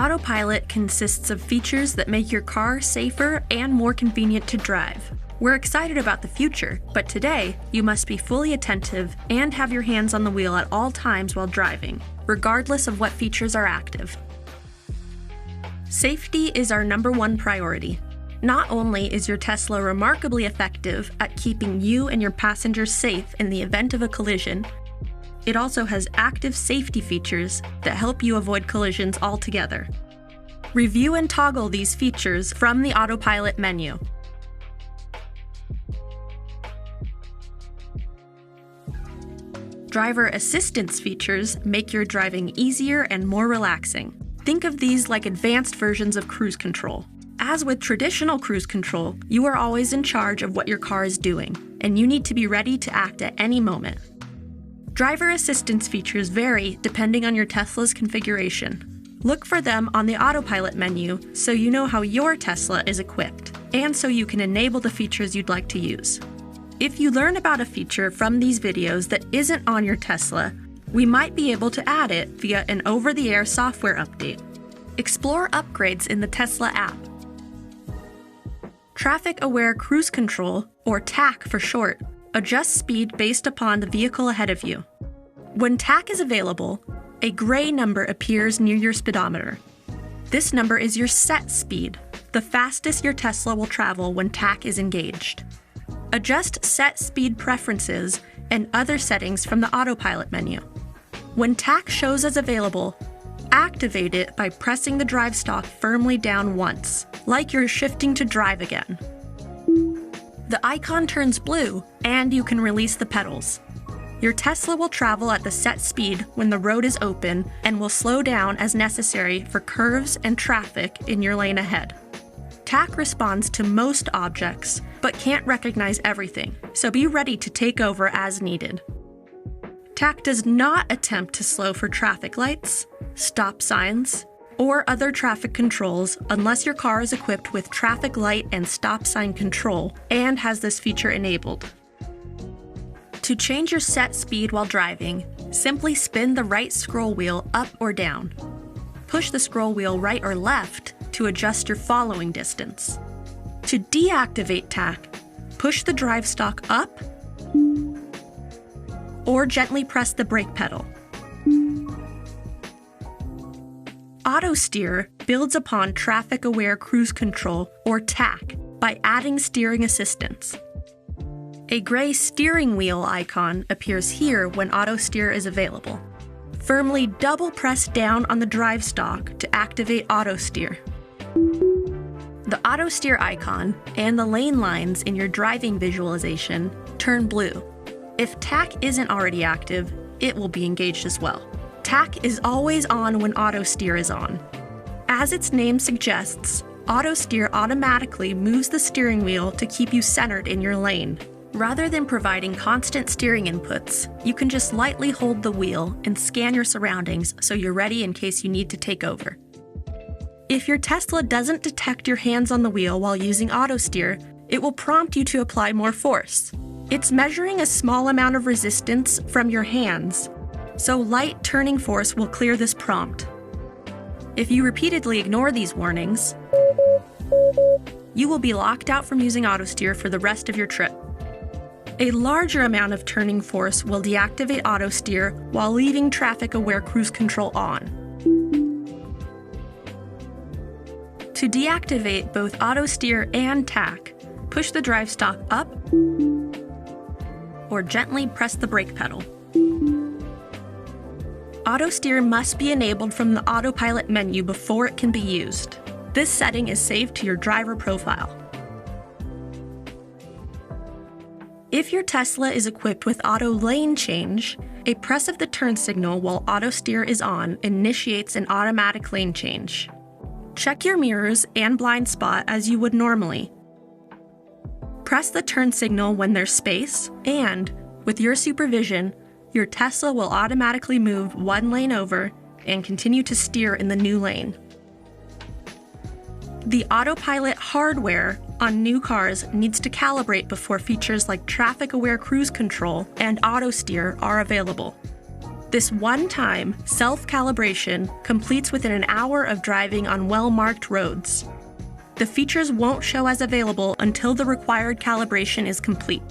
Autopilot consists of features that make your car safer and more convenient to drive. We're excited about the future, but today, you must be fully attentive and have your hands on the wheel at all times while driving, regardless of what features are active. Safety is our #1 priority. Not only is your Tesla remarkably effective at keeping you and your passengers safe in the event of a collision, it also has active safety features that help you avoid collisions altogether. Review and toggle these features from the Autopilot menu. Driver assistance features make your driving easier and more relaxing. Think of these like advanced versions of cruise control. As with traditional cruise control, you are always in charge of what your car is doing, and you need to be ready to act at any moment. Driver assistance features vary depending on your Tesla's configuration. Look for them on the Autopilot menu so you know how your Tesla is equipped, and so you can enable the features you'd like to use. If you learn about a feature from these videos that isn't on your Tesla, we might be able to add it via an over-the-air software update. Explore upgrades in the Tesla app. Traffic-aware cruise control, or TAC for short, adjusts speed based upon the vehicle ahead of you. When TAC is available, a gray number appears near your speedometer. This number is your set speed, the fastest your Tesla will travel when TAC is engaged. Adjust set speed preferences and other settings from the Autopilot menu. When TAC shows as available, activate it by pressing the drive stalk firmly down once, like you're shifting to drive again. The icon turns blue, and you can release the pedals. Your Tesla will travel at the set speed when the road is open and will slow down as necessary for curves and traffic in your lane ahead. TAC responds to most objects, but can't recognize everything, so be ready to take over as needed. TAC does not attempt to slow for traffic lights, stop signs, or other traffic controls unless your car is equipped with traffic light and stop sign control and has this feature enabled. To change your set speed while driving, simply spin the right scroll wheel up or down. Push the scroll wheel right or left to adjust your following distance. To deactivate TAC, push the drive stalk up or gently press the brake pedal. Auto steer builds upon traffic-aware cruise control, or TAC, by adding steering assistance. A gray steering wheel icon appears here when auto steer is available. Firmly double press down on the drive stalk to activate auto steer. The auto steer icon and the lane lines in your driving visualization turn blue. If TAC isn't already active, it will be engaged as well. TAC is always on when auto steer is on. As its name suggests, auto steer automatically moves the steering wheel to keep you centered in your lane. Rather than providing constant steering inputs, you can just lightly hold the wheel and scan your surroundings so you're ready in case you need to take over. If your Tesla doesn't detect your hands on the wheel while using auto steer, it will prompt you to apply more force. It's measuring a small amount of resistance from your hands, so light turning force will clear this prompt. If you repeatedly ignore these warnings, you will be locked out from using auto steer for the rest of your trip. A larger amount of turning force will deactivate auto steer while leaving traffic-aware cruise control on. To deactivate both auto steer and TAC, push the drive stalk up or gently press the brake pedal. Auto steer must be enabled from the Autopilot menu before it can be used. This setting is saved to your driver profile. If your Tesla is equipped with auto lane change, a press of the turn signal while auto steer is on initiates an automatic lane change. Check your mirrors and blind spot as you would normally. Press the turn signal when there's space, and, with your supervision, your Tesla will automatically move one lane over and continue to steer in the new lane. The Autopilot hardware on new cars needs to calibrate before features like traffic-aware cruise control and auto steer are available. This one-time self-calibration completes within an hour of driving on well-marked roads. The features won't show as available until the required calibration is complete.